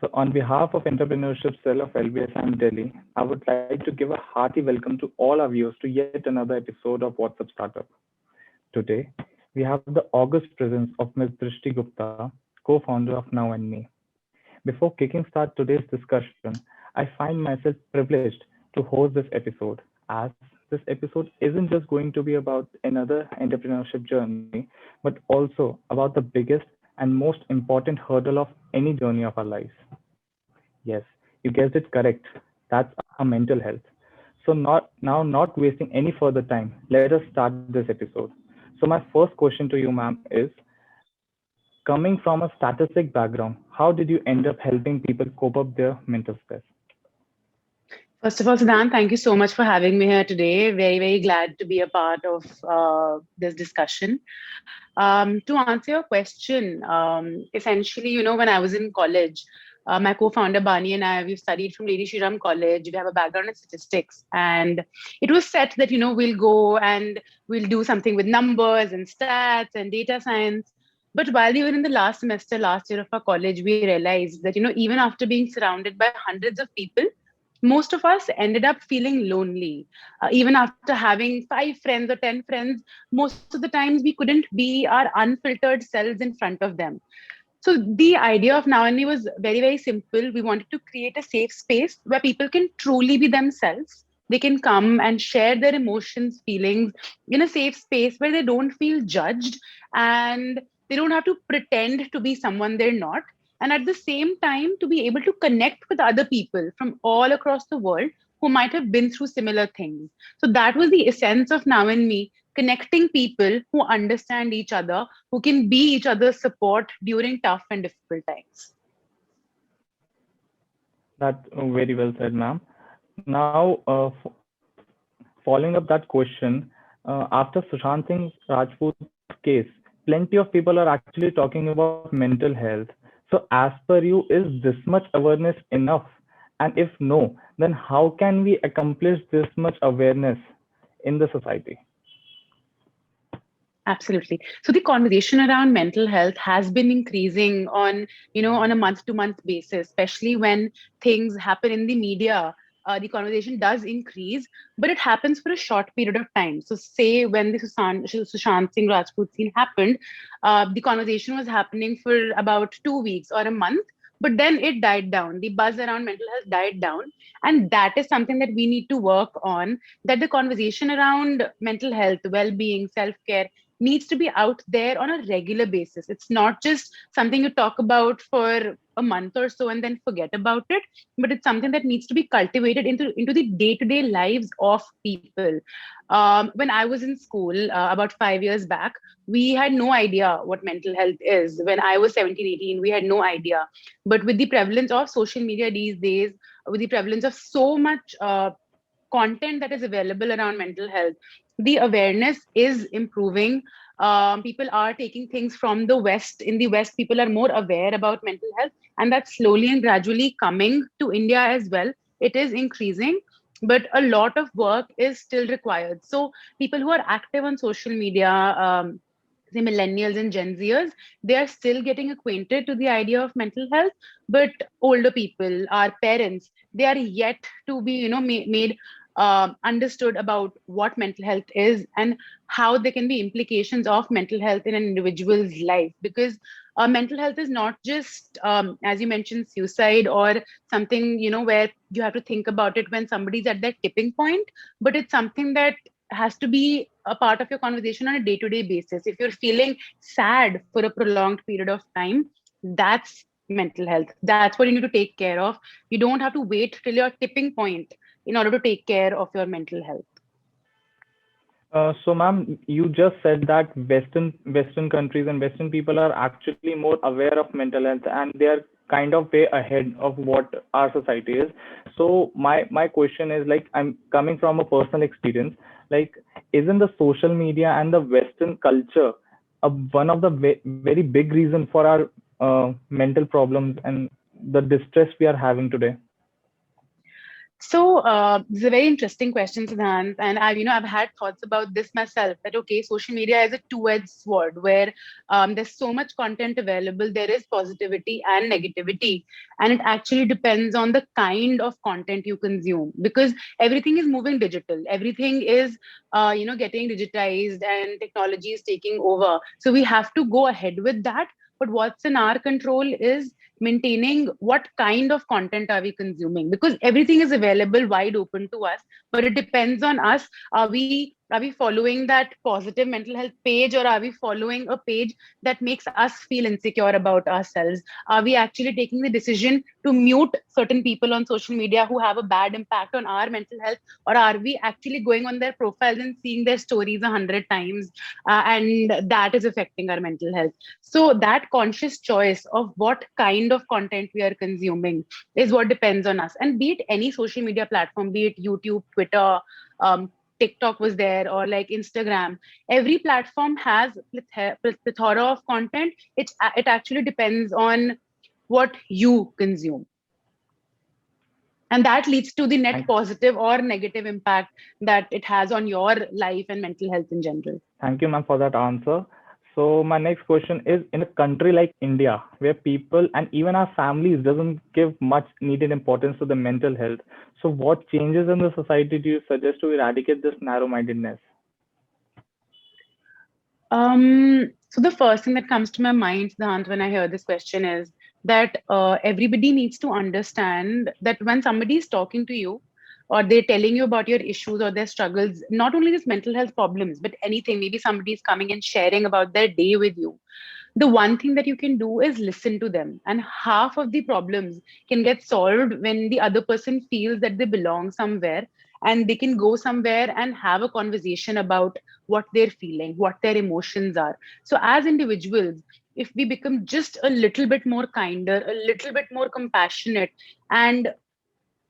So, on behalf of Entrepreneurship Cell of LBSM Delhi, I would like to give a hearty welcome to all our viewers to yet another episode of WhatsApp Startup. Today, we have the august presence of Ms. Drishti Gupta, co-founder of Now and Me. Before kicking start today's discussion, I find myself privileged to host this episode, as this episode isn't just going to be about another entrepreneurship journey, but also about the biggest and most important hurdle of any journey of our lives. Yes, you guessed it correct. That's our mental health. So not wasting any further time, let us start this episode. So my first question to you, ma'am, is coming from a statistic background, how did you end up helping people cope up their mental stress? First of all, Siddhant, thank you so much for having me here today. Very glad to be a part of this discussion. To answer your question, essentially, when I was in college, my co-founder Bani and I, we've studied from Lady Shri Ram College. We have a background in statistics, and it was set that we'll go and we'll do something with numbers and stats and data science. But while we were in the last semester, last year of our college, we realized that even after being surrounded by hundreds of people, most of us ended up feeling lonely. Even after having 5 friends or 10 friends, most of the times we couldn't be our unfiltered selves in front of them. So the idea of Now and Me was very simple. We wanted to create a safe space where people can truly be themselves. They can come and share their emotions, feelings in a safe space where they don't feel judged, and they don't have to pretend to be someone they're not. And at the same time, to be able to connect with other people from all across the world who might have been through similar things. So that was the essence of Now and Me, connecting people who understand each other, who can be each other's support during tough and difficult times. That's very well said, ma'am. Now, following up that question, after Sushant Singh Rajput's case, plenty of people are actually talking about mental health. So, as per you, is this much awareness enough? And if no, then how can we accomplish this much awareness in the society? Absolutely. So the conversation around mental health has been increasing on a month to month basis, especially when things happen in the media. The conversation does increase, but it happens for a short period of time. So, say when the Sushant Singh Rajput scene happened, the conversation was happening for about 2 weeks or a month, but then it died down. The buzz around mental health died down, and that is something that we need to work on. That the conversation around mental health, well-being, self-care needs to be out there on a regular basis. It's not just something you talk about for a month or so and then forget about it, but it's something that needs to be cultivated into the day-to-day lives of people. When I was in school about 5 years back, we had no idea what mental health is. When I was 17, 18, we had no idea. But with the prevalence of social media these days, with the prevalence of so much content that is available around mental health, the awareness is improving. People are taking things from the West. In the West, people are more aware about mental health, and that's slowly and gradually coming to India as well. It is increasing, but a lot of work is still required. So, people who are active on social media, the millennials and Gen Zers, they are still getting acquainted to the idea of mental health. But older people, our parents, they are yet to be, made understood about what mental health is and how there can be implications of mental health in an individual's life. Because mental health is not just, as you mentioned, suicide or something, where you have to think about it when somebody's at that tipping point, but it's something that has to be a part of your conversation on a day-to-day basis. If you're feeling sad for a prolonged period of time, that's mental health. That's what you need to take care of. You don't have to wait till your tipping point in order to take care of your mental health. So, ma'am, you just said that Western countries and Western people are actually more aware of mental health, and they are kind of way ahead of what our society is. So, my question is like I'm coming from a personal experience. Like, isn't the social media and the Western culture one of the very big reason for our mental problems and the distress we are having today? So this is a very interesting question, Siddhant, and I've had thoughts about this myself. That okay, social media is a two-edged sword where there's so much content available. There is positivity and negativity, and it actually depends on the kind of content you consume because everything is moving digital. Everything is getting digitized, and technology is taking over. So we have to go ahead with that. But what's in our control is maintaining what kind of content are we consuming because everything is available wide open to us, but it depends on us. Are we following that positive mental health page, or are we following a page that makes us feel insecure about ourselves? Are we actually taking the decision to mute certain people on social media who have a bad impact on our mental health, or are we actually going on their profiles and seeing their stories 100 times, and that is affecting our mental health? So that conscious choice of what kind of content we are consuming is what depends on us. And be it any social media platform, be it YouTube, Twitter, um, TikTok was there, or like Instagram, every platform has plethora of content. It actually depends on what you consume. And that leads to the net Thank, positive or negative impact that it has on your life and mental health in general. thank you, ma'am, for that answer. So my next question is, in a country like India, where people and even our families doesn't give much needed importance to the mental health, so what changes in the society do you suggest to eradicate this narrow-mindedness? So the first thing that comes to my mind, Siddhant, when I hear this question is that everybody needs to understand that when somebody is talking to you or they're telling you about your issues or their struggles, not only just mental health problems, but anything, maybe somebody is coming and sharing about their day with you. The one thing that you can do is listen to them. And half of the problems can get solved when the other person feels that they belong somewhere and they can go somewhere and have a conversation about what they're feeling, what their emotions are. So, as individuals, if we become just a little bit more kinder, a little bit more compassionate, and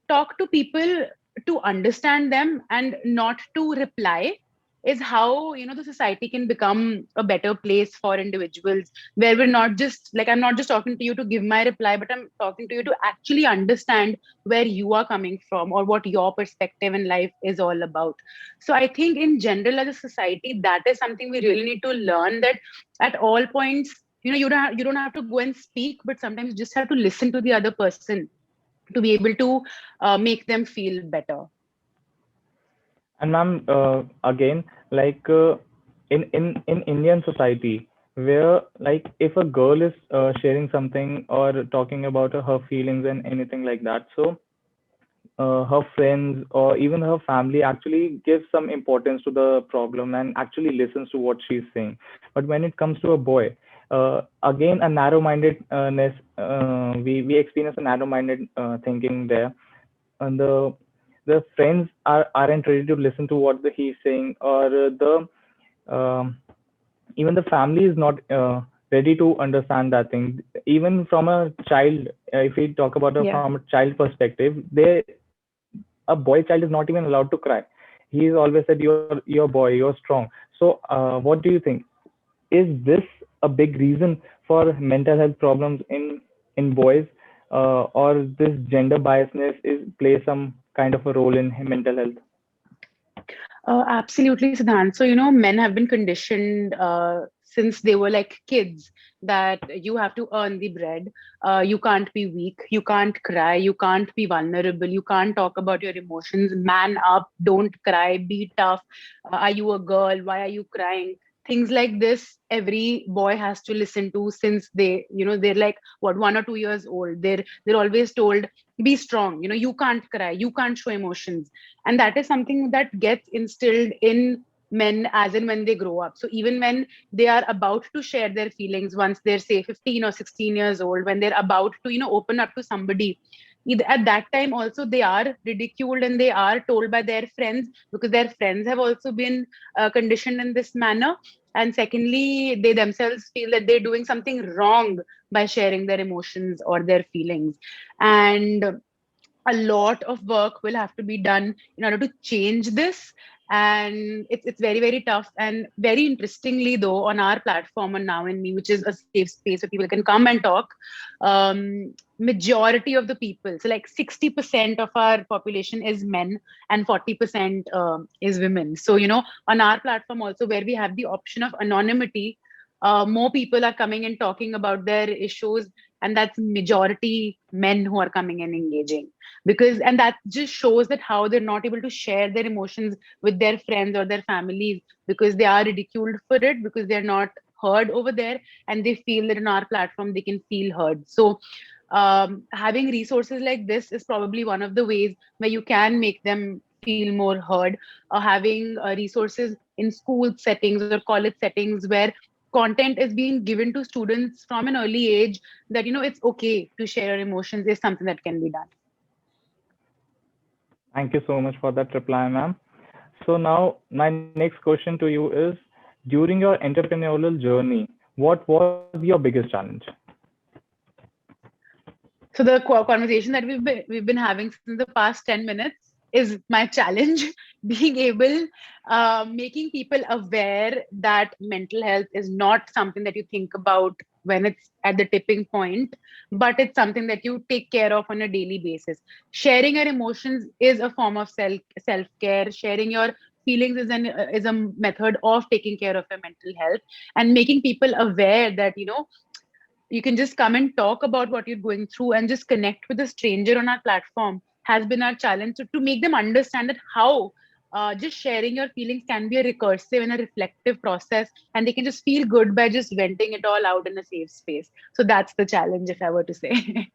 talk to people to understand them and not to reply, is how the society can become a better place for individuals, where we're not just like, I'm not just talking to you to give my reply, but I'm talking to you to actually understand where you are coming from or what your perspective in life is all about. So I think in general, as a society, that is something we really need to learn, that at all points, you don't have to go and speak, but sometimes you just have to listen to the other person to be able to make them feel better. And ma'am, again, like in Indian society, where like if a girl is sharing something or talking about her feelings and anything like that, so her friends or even her family actually gives some importance to the problem and actually listens to what she's saying. But when it comes to a boy, again a narrow-mindedness, we experience a narrow-minded thinking there, and the friends aren't ready to listen to what he's saying, or the um, even the family is not ready to understand that thing. Even from a child, if we talk about it Yeah. from a child perspective, a boy child is not even allowed to cry. He is always said, you're a boy, you're strong. So what do you think, is this a big reason for mental health problems in boys, or this gender biasness is play some kind of a role in mental health? Absolutely, Siddhant. So, men have been conditioned since they were like kids that you have to earn the bread. You can't be weak. You can't cry. You can't be vulnerable. You can't talk about your emotions. Man up. Don't cry. Be tough. Are you a girl? Why are you crying? Things like this, every boy has to listen to since they're like what, 1 or 2 years old. They're always told, be strong. You can't cry. You can't show emotions, and that is something that gets instilled in men as and when they grow up. So even when they are about to share their feelings, once they're say 15 or 16 years old, when they're about to open up to somebody, at that time also they are ridiculed and they are told by their friends, because their friends have also been conditioned in this manner. And secondly, they themselves feel that they're doing something wrong by sharing their emotions or their feelings. And a lot of work will have to be done in order to change this. and it's very, very tough. And very interestingly though, on our platform on Now and Me, which is a safe space where people can come and talk, majority of the people, so like 60% of our population is men and 40% is women. So on our platform also, where we have the option of anonymity, more people are coming and talking about their issues, and that's majority men who are coming and engaging. Because and that just shows that how they're not able to share their emotions with their friends or their families, because they are ridiculed for it, because they're not heard over there, and they feel that on our platform they can feel heard. So having resources like this is probably one of the ways where you can make them feel more heard, or having resources in school settings or college settings where content is being given to students from an early age, that it's okay to share your emotions, is something that can be done. Thank you so much for that reply, ma'am. So now my next question to you is, during your entrepreneurial journey, what was your biggest challenge? So the conversation that we've been having since the past 10 minutes is my challenge. Being able, making people aware that mental health is not something that you think about when it's at the tipping point, but it's something that you take care of on a daily basis. Sharing your emotions is a form of self care. Sharing your feelings is a method of taking care of your mental health, and making people aware that you can just come and talk about what you're going through and just connect with a stranger on our platform has been our challenge. So to make them understand that how just sharing your feelings can be a recursive and a reflective process, and they can just feel good by just venting it all out in a safe space. So that's the challenge, if I were to say.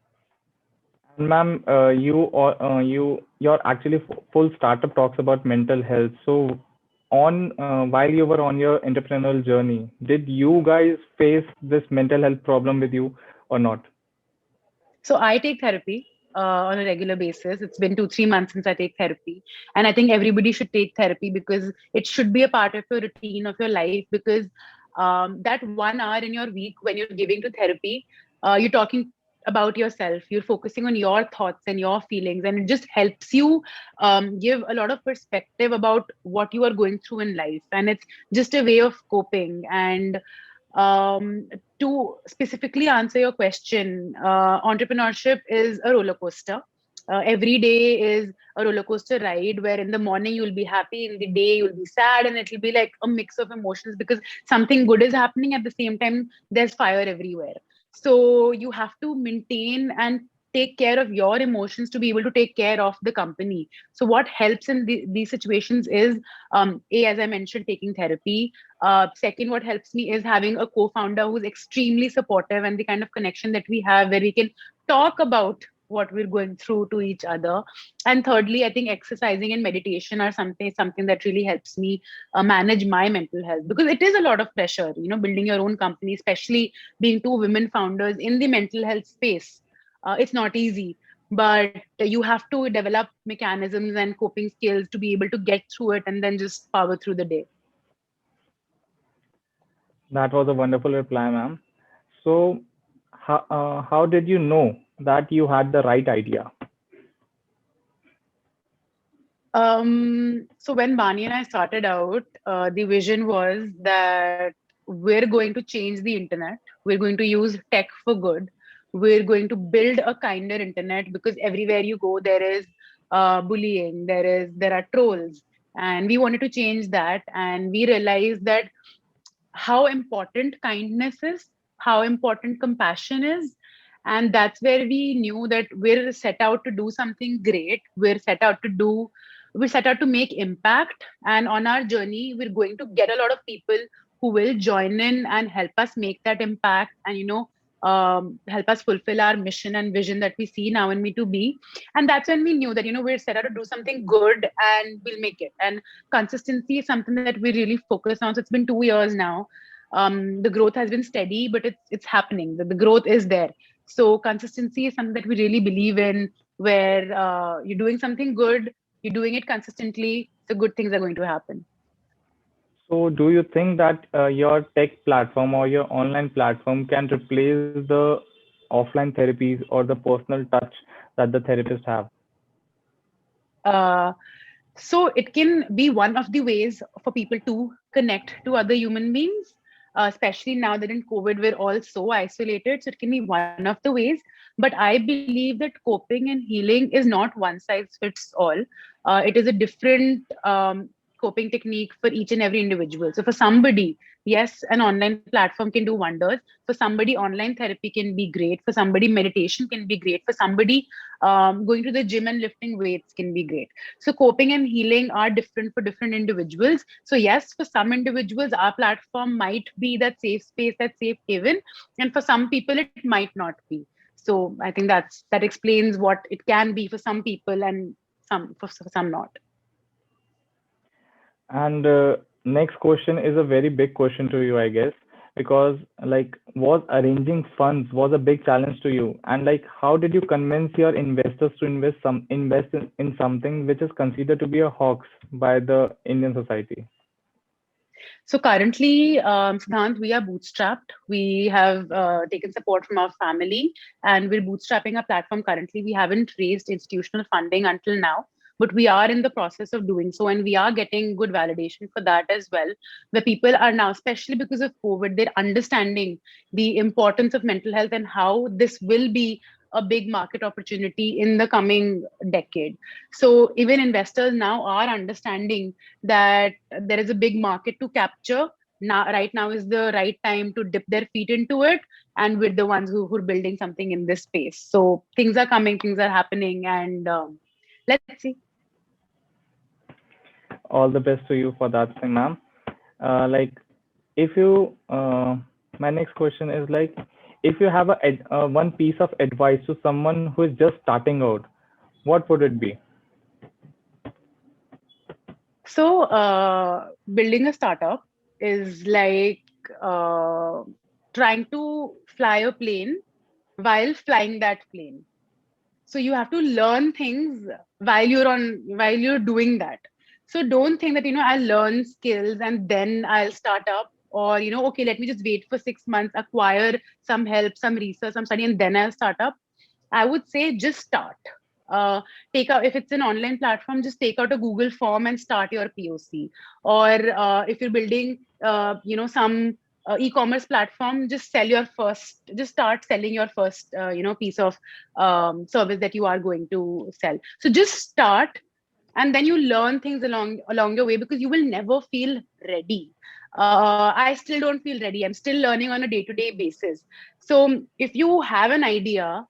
And ma'am, your actually full startup talks about mental health. So on while you were on your entrepreneurial journey, did you guys face this mental health problem with you or not? So I take therapy on a regular basis. It's been 2, 3 months since I take therapy. And I think everybody should take therapy because it should be a part of your routine of your life. Because that 1 hour in your week when you're giving to therapy, you're talking about yourself, you're focusing on your thoughts and your feelings, and it just helps you give a lot of perspective about what you are going through in life. And it's just a way of coping. And um, to specifically answer your question, entrepreneurship is a roller coaster. Every day is a roller coaster ride where in the morning you'll be happy, in the day you'll be sad, and it'll be like a mix of emotions because something good is happening at the same time, there's fire everywhere. So you have to maintain and take care of your emotions to be able to take care of the company. So what helps in these situations is, as I mentioned, taking therapy. Second, what helps me is having a co-founder who's extremely supportive, and the kind of connection that we have where we can talk about what we're going through to each other. And thirdly, I think exercising and meditation are something that really helps me manage my mental health, because it is a lot of pressure, building your own company, especially being two women founders in the mental health space. It's not easy, but you have to develop mechanisms and coping skills to be able to get through it and then just power through the day. That was a wonderful reply, ma'am. So how did you know that you had the right idea? So when Bani and I started out, the vision was that we're going to change the internet. We're going to use tech for good. We're going to build a kinder internet, because everywhere you go, there is bullying, there are trolls, and we wanted to change that. And we realized that how important kindness is, how important compassion is. And that's where we knew that we're set out to do something great. We're set out to make impact. And on our journey, we're going to get a lot of people who will join in and help us make that impact, and help us fulfill our mission and vision that we see Now and Me to be. And that's when we knew that we're set out to do something good and we'll make it. And consistency is something that we really focus on. So it's been 2 years now. The growth has been steady, but it's happening. The growth is there. So consistency is something that we really believe in, where you're doing something good, you're doing it consistently, so good things are going to happen. So do you think that your tech platform or your online platform can replace the offline therapies or the personal touch that the therapists have? Uh, So it can be one of the ways for people to connect to other human beings, especially now that in COVID we're all so isolated. So it can be one of the ways. But I believe that coping and healing is not one size fits all. It is a different coping technique for each and every individual. So for somebody, yes, an online platform can do wonders. For somebody, online therapy can be great. For somebody, meditation can be great. For somebody, going to the gym and lifting weights can be great. So coping and healing are different for different individuals. So yes, for some individuals, our platform might be that safe space, that safe haven, and for some people, it might not be. So I think that explains what it can be for some people and some not. And next question is a very big question to you, I guess, because like was arranging funds was a big challenge to you, and like how did you convince your investors to invest in something which is considered to be a hoax by the Indian society? So currently, Siddhant, we are bootstrapped. We have taken support from our family and we're bootstrapping our platform currently. We haven't raised institutional funding until now, but we are in the process of doing so. And we are getting good validation for that as well. Where people are now, especially because of COVID, they're understanding the importance of mental health and how this will be a big market opportunity in the coming decade. So even investors now are understanding that there is a big market to capture. Now, right now is the right time to dip their feet into it, and with the ones who are building something in this space. So things are coming, things are happening, and let's see. All the best to you for that thing, ma'am. Like if you my next question is like if you have one piece of advice to someone who is just starting out, what would it be? So building a startup is like uh, trying to fly a plane while flying that plane. So you have to learn things while you're doing that. So don't think that I'll learn skills and then I'll start up, or okay, let me just wait for 6 months, acquire some help, some research, some study, and then I'll start up. I would say just start. uh, Take out, if it's an online platform, just take out a Google form and start your POC. Or if you're building some e-commerce platform, just start selling your first piece of service that you are going to sell. So just start, and then you learn things along your way, because you will never feel ready. I still don't feel ready. I'm still learning on a day-to-day basis. So if you have an idea,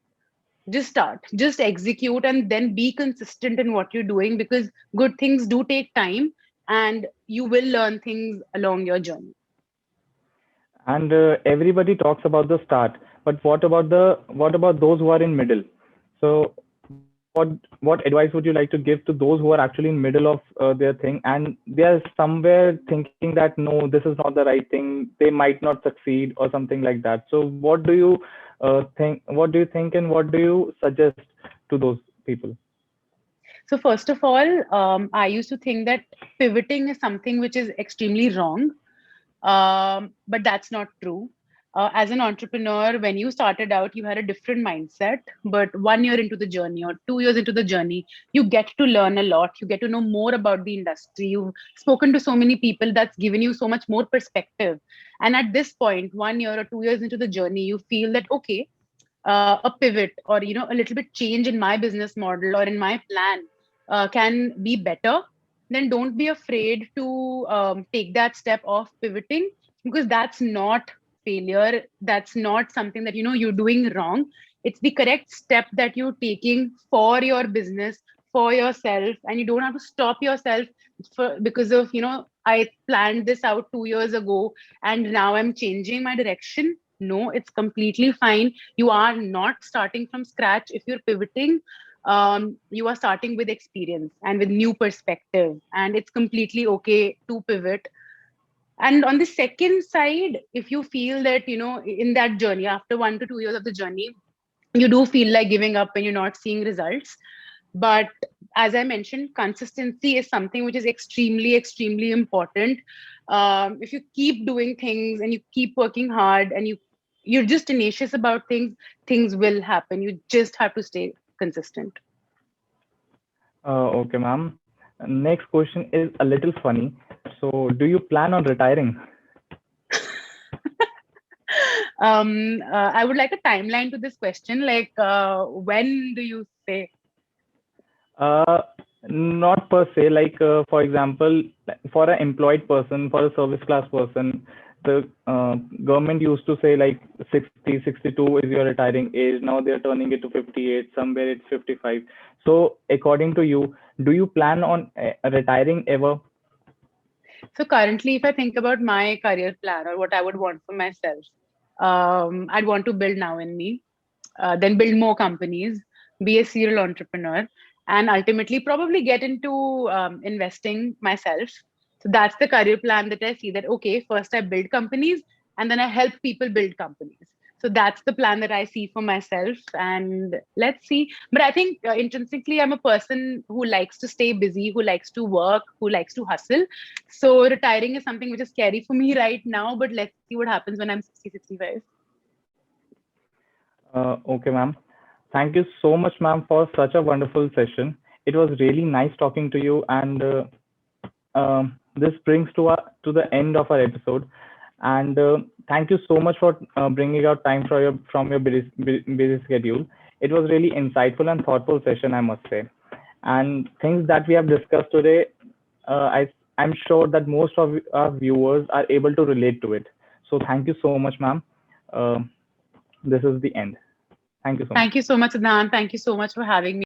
just start, just execute, and then be consistent in what you're doing, because good things do take time, and you will learn things along your journey. And everybody talks about the start, but what about those who are in middle? So what advice would you like to give to those who are actually in middle of their thing, and they are somewhere thinking that no, this is not the right thing, they might not succeed or something like that? So what do you think and what do you suggest to those people? So first of all, I used to think that pivoting is something which is extremely wrong. But that's not true. As an entrepreneur, when you started out, you had a different mindset. But 1 year into the journey or 2 years into the journey, you get to learn a lot. You get to know more about the industry. You've spoken to so many people that's given you so much more perspective. And at this point, 1 year or 2 years into the journey, you feel that, okay, a pivot or a little bit change in my business model or in my plan can be better. Then don't be afraid to take that step of pivoting, because that's not failure. That's not something that you're doing wrong. It's the correct step that you're taking for your business, for yourself, and you don't have to stop yourself because of I planned this out 2 years ago and now I'm changing my direction. No, it's completely fine. You are not starting from scratch. If you're pivoting, you are starting with experience and with new perspective, and it's completely okay to pivot. And on the second side, if you feel that in that journey, after 1 to 2 years of the journey, you do feel like giving up and you're not seeing results, but as I mentioned, consistency is something which is extremely important. If you keep doing things and you keep working hard and you're just tenacious about things, things will happen. You just have to stay consistent. Okay, ma'am. Next question is a little funny. So, do you plan on retiring? I would like a timeline to this question. Like, when do you say? Uh, Not per se. Like, for example, for an employed person, for a service class person, the government used to say like 60, 62 is your retiring age. Now they're turning it to 58, somewhere it's 55. So, according to you, do you plan on retiring ever? So currently, if I think about my career plan or what I would want for myself, I'd want to build Now in Me, then build more companies, be a serial entrepreneur, and ultimately probably get into investing myself. So that's the career plan that I see that, okay, first I build companies and then I help people build companies. So that's the plan that I see for myself. And let's see. But I think intrinsically, I'm a person who likes to stay busy, who likes to work, who likes to hustle. So retiring is something which is scary for me right now. But let's see what happens when I'm 60, 65. Okay, ma'am. Thank you so much, ma'am, for such a wonderful session. It was really nice talking to you, and this brings to the end of our episode. And thank you so much for bringing out time from your busy schedule. It was really insightful and thoughtful session, I must say. And things that we have discussed today, I'm sure that most of our viewers are able to relate to it. So thank you so much, ma'am. Uh, this is the end. Thank you so much. Thank you so much, Adnan. Thank you so much for having me.